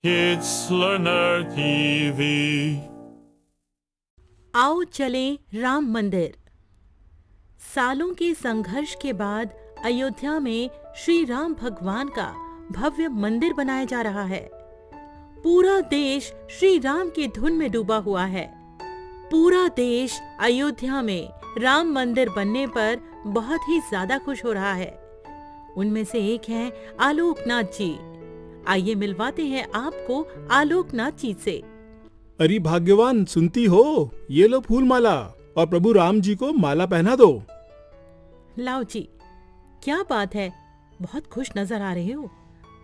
Kids Learner TV। आओ चलें राम मंदिर। सालों के संघर्ष के बाद अयोध्या में श्री राम भगवान का भव्य मंदिर बनाया जा रहा है। पूरा देश श्री राम की धुन में डूबा हुआ है। पूरा देश अयोध्या में राम मंदिर बनने पर बहुत ही ज्यादा खुश हो रहा है। उनमें से एक हैं आलोकनाथ जी। आइए मिलवाते हैं आपको आलोकनाथ जी से। अरे भाग्यवान, सुनती हो? ये लो फूल माला और प्रभु राम जी को माला पहना दो। लाओ जी। क्या बात है, बहुत खुश नजर आ रहे हो।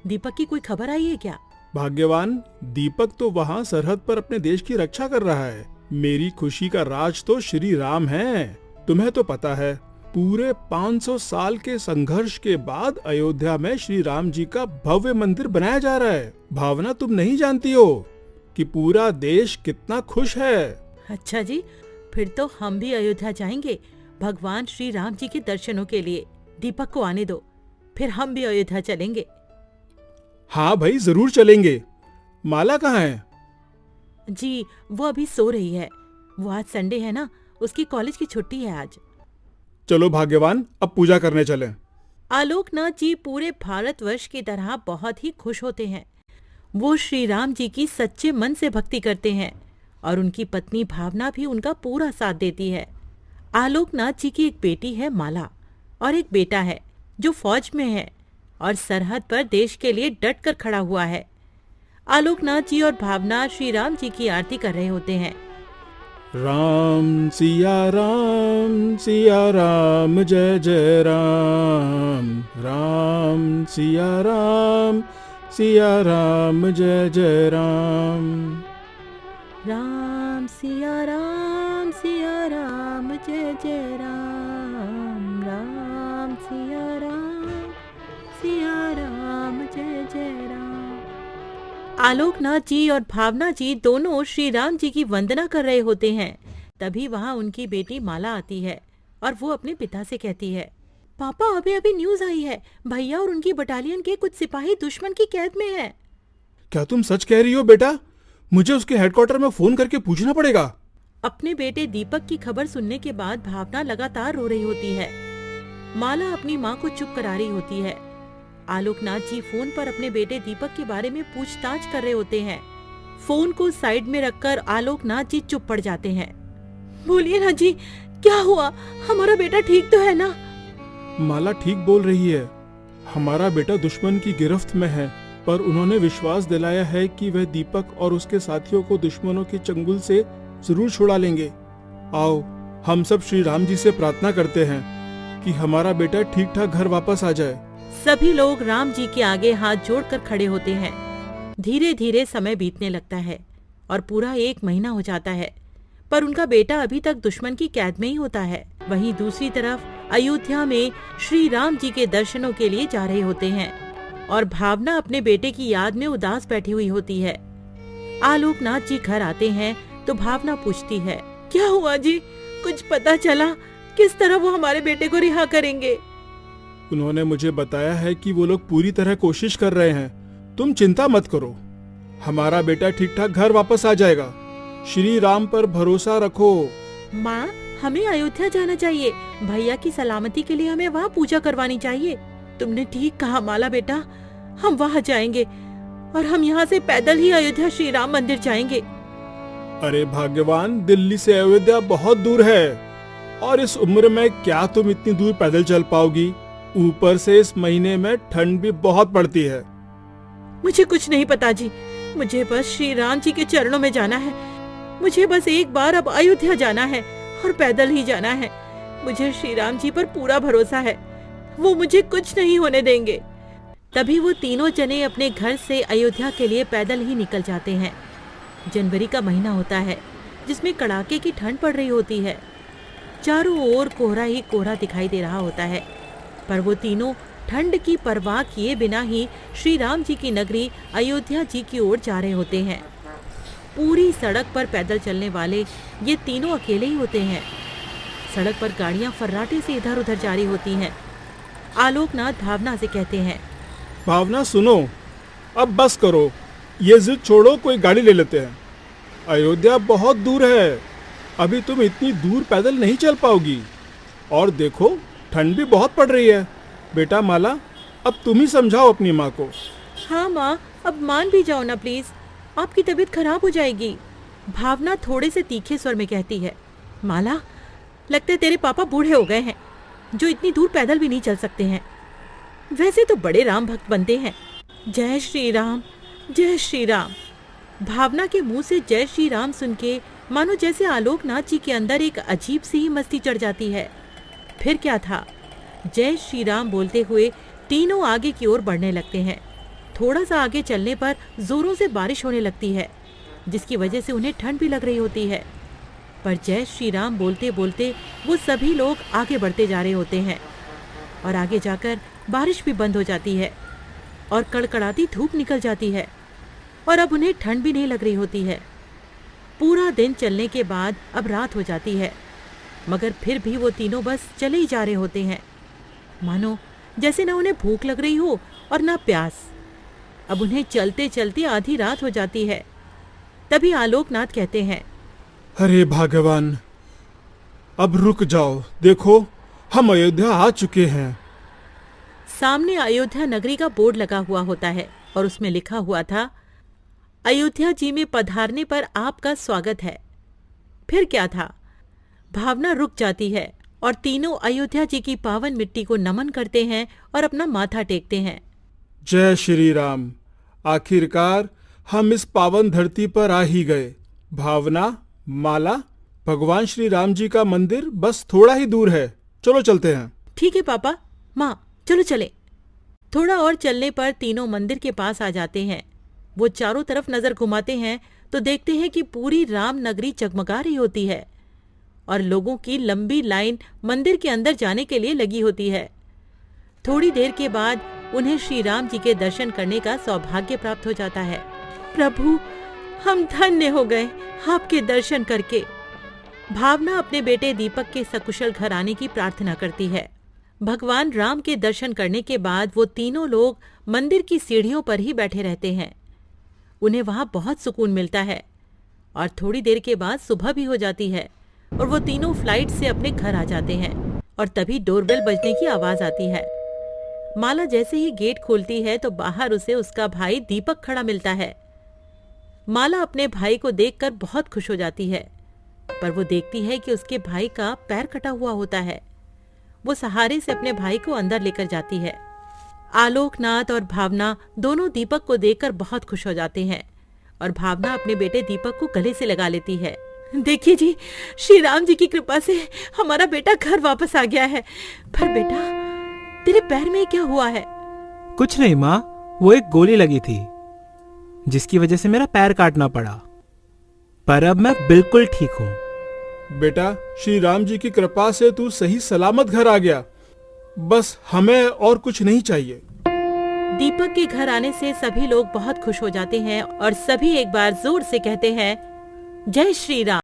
दीपक की कोई खबर आई है क्या? भाग्यवान, दीपक तो वहाँ सरहद पर अपने देश की रक्षा कर रहा है। मेरी खुशी का राज तो श्री राम है। तुम्हें तो पता है, पूरे 500 साल के संघर्ष के बाद अयोध्या में श्री राम जी का भव्य मंदिर बनाया जा रहा है। भावना, तुम नहीं जानती हो कि पूरा देश कितना खुश है। अच्छा जी, फिर तो हम भी अयोध्या जाएंगे भगवान श्री राम जी के दर्शनों के लिए। दीपक को आने दो, फिर हम भी अयोध्या चलेंगे। हाँ भाई, जरूर चलेंगे। माला कहाँ है? जी, वो अभी सो रही है। वो आज संडे है ना, उसकी कॉलेज की छुट्टी है आज। चलो भाग्यवान, अब पूजा करने चलें। आलोकनाथ जी पूरे भारतवर्ष की तरह बहुत ही खुश होते हैं। वो श्री राम जी की सच्चे मन से भक्ति करते हैं और उनकी पत्नी भावना भी उनका पूरा साथ देती है। आलोकनाथ जी की एक बेटी है माला और एक बेटा है जो फौज में है और सरहद पर देश के लिए डट कर खड़ा हुआ है। आलोकनाथ जी और भावना श्री राम जी की आरती कर रहे होते हैं। राम सिया राम जय जय राम। राम सिया राम जय जय राम। राम सिया राम जय जय राम। राम सिया राम जय जय राम। आलोकनाथ जी और भावना जी दोनों श्री राम जी की वंदना कर रहे होते हैं। तभी वहाँ उनकी बेटी माला आती है और वो अपने पिता से कहती है, पापा, अभी अभी न्यूज आई है, भैया और उनकी बटालियन के कुछ सिपाही दुश्मन की कैद में हैं। क्या तुम सच कह रही हो बेटा? मुझे उसके हेडक्वार्टर में फोन करके पूछना पड़ेगा। अपने बेटे दीपक की खबर सुनने के बाद भावना लगातार रो रही होती है। माला अपनी माँ को चुप करा रही होती है। आलोकनाथ जी फोन पर अपने बेटे दीपक के बारे में पूछताछ कर रहे होते हैं। फोन को साइड में रखकर आलोकनाथ जी चुप पड़ जाते हैं। बोलिए ना जी, क्या हुआ? हमारा बेटा ठीक तो है ना? माला ठीक बोल रही है। हमारा बेटा दुश्मन की गिरफ्त में है, पर उन्होंने विश्वास दिलाया है कि वह दीपक और उसके साथियों को दुश्मनों के चंगुल से जरूर छुड़ा लेंगे। आओ, हम सब श्री राम जी से प्रार्थना करते हैं कि हमारा बेटा ठीक ठाक घर वापस आ जाए। सभी लोग राम जी के आगे हाथ जोड़कर खड़े होते हैं। धीरे धीरे समय बीतने लगता है और पूरा 1 महीना हो जाता है, पर उनका बेटा अभी तक दुश्मन की कैद में ही होता है। वहीं दूसरी तरफ अयोध्या में श्री राम जी के दर्शनों के लिए जा रहे होते हैं और भावना अपने बेटे की याद में उदास बैठी हुई होती है। आलोकनाथ जी घर आते हैं तो भावना पूछती है, क्या हुआ जी? कुछ पता चला? किस तरह वो हमारे बेटे को रिहा करेंगे? उन्होंने मुझे बताया है कि वो लोग पूरी तरह कोशिश कर रहे हैं। तुम चिंता मत करो, हमारा बेटा ठीक ठाक घर वापस आ जाएगा। श्री राम पर भरोसा रखो। माँ, हमें अयोध्या जाना चाहिए। भैया की सलामती के लिए हमें वहाँ पूजा करवानी चाहिए। तुमने ठीक कहा माला बेटा, हम वहाँ जाएंगे और हम यहाँ से पैदल ही अयोध्या श्री राम मंदिर जाएंगे। अरे भाग्यवान, दिल्ली से अयोध्या बहुत दूर है और इस उम्र में क्या तुम इतनी दूर पैदल चल पाओगी? ऊपर से इस महीने में ठंड भी बहुत पड़ती है। मुझे कुछ नहीं पता जी, मुझे बस श्री राम जी के चरणों में जाना है। मुझे बस एक बार अब अयोध्या जाना है और पैदल ही जाना है। मुझे श्री राम जी पर पूरा भरोसा है, वो मुझे कुछ नहीं होने देंगे। तभी वो तीनों जने अपने घर से अयोध्या के लिए पैदल ही निकल जाते हैं। जनवरी का महीना होता है जिसमें कड़ाके की ठंड पड़ रही होती है। चारों ओर कोहरा ही कोहरा दिखाई दे रहा होता है, पर वो तीनों ठंड की परवाह किए बिना ही श्री राम जी की नगरी अयोध्या जी की ओर जा रहे होते हैं। पूरी सड़क पर पैदल चलने वाले ये तीनों अकेले ही होते हैं। सड़क पर गाड़ियां फर्राटे से इधर उधर जा रही होती हैं। आलोकनाथ भावना से कहते हैं, भावना सुनो, अब बस करो। ये जिद छोड़ो, कोई गाड़ी ले लेते हैं। अयोध्या बहुत दूर है, अभी तुम इतनी दूर पैदल नहीं चल पाओगी। और देखो ठंड भी बहुत पड़ रही है। बेटा माला, अब तुम ही समझाओ अपनी माँ को। हाँ माँ, अब मान भी जाओ ना प्लीज, आपकी तबीयत खराब हो जाएगी। भावना थोड़े से तीखे स्वर में कहती है। माला, लगता है तेरे पापा बूढ़े हो गए हैं, जो इतनी दूर पैदल भी नहीं चल सकते हैं। वैसे तो बड़े राम भक्त बनते हैं। जय श्री राम, जय श्री राम। भावना के मुंह से जय श्री राम सुन के मानो जैसे आलोकनाथ जी के अंदर एक अजीब सी ही मस्ती चढ़ जाती है। फिर क्या था, जय श्री राम बोलते हुए तीनों आगे की ओर बढ़ने लगते हैं। थोड़ा सा आगे चलने पर जोरों से बारिश होने लगती है, जिसकी वजह से उन्हें ठंड भी लग रही होती है। पर जय श्री राम बोलते बोलते वो सभी लोग आगे बढ़ते जा रहे होते हैं और आगे जाकर बारिश भी बंद हो जाती है और कड़कड़ाती धूप निकल जाती है और अब उन्हें ठंड भी नहीं लग रही होती है। पूरा दिन चलने के बाद अब रात हो जाती है, मगर फिर भी वो तीनों बस चले ही जा रहे होते हैं, मानो जैसे ना उन्हें भूख लग रही हो और ना प्यास। अब उन्हें चलते चलते आधी रात हो जाती है। तभी आलोकनाथ कहते हैं, अरे भगवान, अब रुक जाओ, देखो हम अयोध्या आ चुके हैं। सामने अयोध्या नगरी का बोर्ड लगा हुआ होता है और उसमें लिखा हुआ था, अयोध्या जी में पधारने पर आपका स्वागत है। फिर क्या था, भावना रुक जाती है और तीनों अयोध्या जी की पावन मिट्टी को नमन करते हैं और अपना माथा टेकते हैं। जय श्री राम, आखिरकार हम इस पावन धरती पर आ ही गए। भावना, माला, भगवान श्री राम जी का मंदिर बस थोड़ा ही दूर है, चलो चलते हैं। ठीक है पापा, माँ, चलो चले। थोड़ा और चलने पर तीनों मंदिर के पास आ जाते हैं। वो चारों तरफ नजर घुमाते हैं तो देखते हैं कि पूरी राम नगरी जगमगा रही होती है और लोगों की लंबी लाइन मंदिर के अंदर जाने के लिए लगी होती है। थोड़ी देर के बाद उन्हें श्री राम जी के दर्शन करने का सौभाग्य प्राप्त हो जाता है। प्रभु, हम धन्य हो गए आपके दर्शन करके। भावना अपने बेटे दीपक के सकुशल घर आने की प्रार्थना करती है। भगवान राम के दर्शन करने के बाद वो तीनों लोग मंदिर की सीढ़ियों पर ही बैठे रहते हैं। उन्हें वहां बहुत सुकून मिलता है और थोड़ी देर के बाद सुबह भी हो जाती है और वो तीनों फ्लाइट से अपने घर आ जाते हैं। और तभी डोरबेल बजने की आवाज आती है। माला जैसे ही गेट खोलती है तो बाहर उसे उसका भाई दीपक खड़ा मिलता है। माला अपने भाई को देखकर बहुत खुश हो जाती है, पर वो देखती है कि उसके भाई का पैर कटा हुआ होता है। वो सहारे से अपने भाई को अंदर लेकर जाती है। आलोकनाथ और भावना दोनों दीपक को देखकर बहुत खुश हो जाते हैं और भावना अपने बेटे दीपक को गले से लगा लेती है। देखिए जी, श्री राम जी की कृपा से हमारा बेटा घर वापस आ गया है। पर बेटा, तेरे पैर में क्या हुआ है? कुछ नहीं माँ, वो एक गोली लगी थी जिसकी वजह से मेरा पैर काटना पड़ा, पर अब मैं बिल्कुल ठीक हूँ। बेटा, श्री राम जी की कृपा से तू सही सलामत घर आ गया, बस हमें और कुछ नहीं चाहिए। दीपक के घर आने से सभी लोग बहुत खुश हो जाते हैं और सभी एक बार जोर से कहते हैं, जय श्री राम।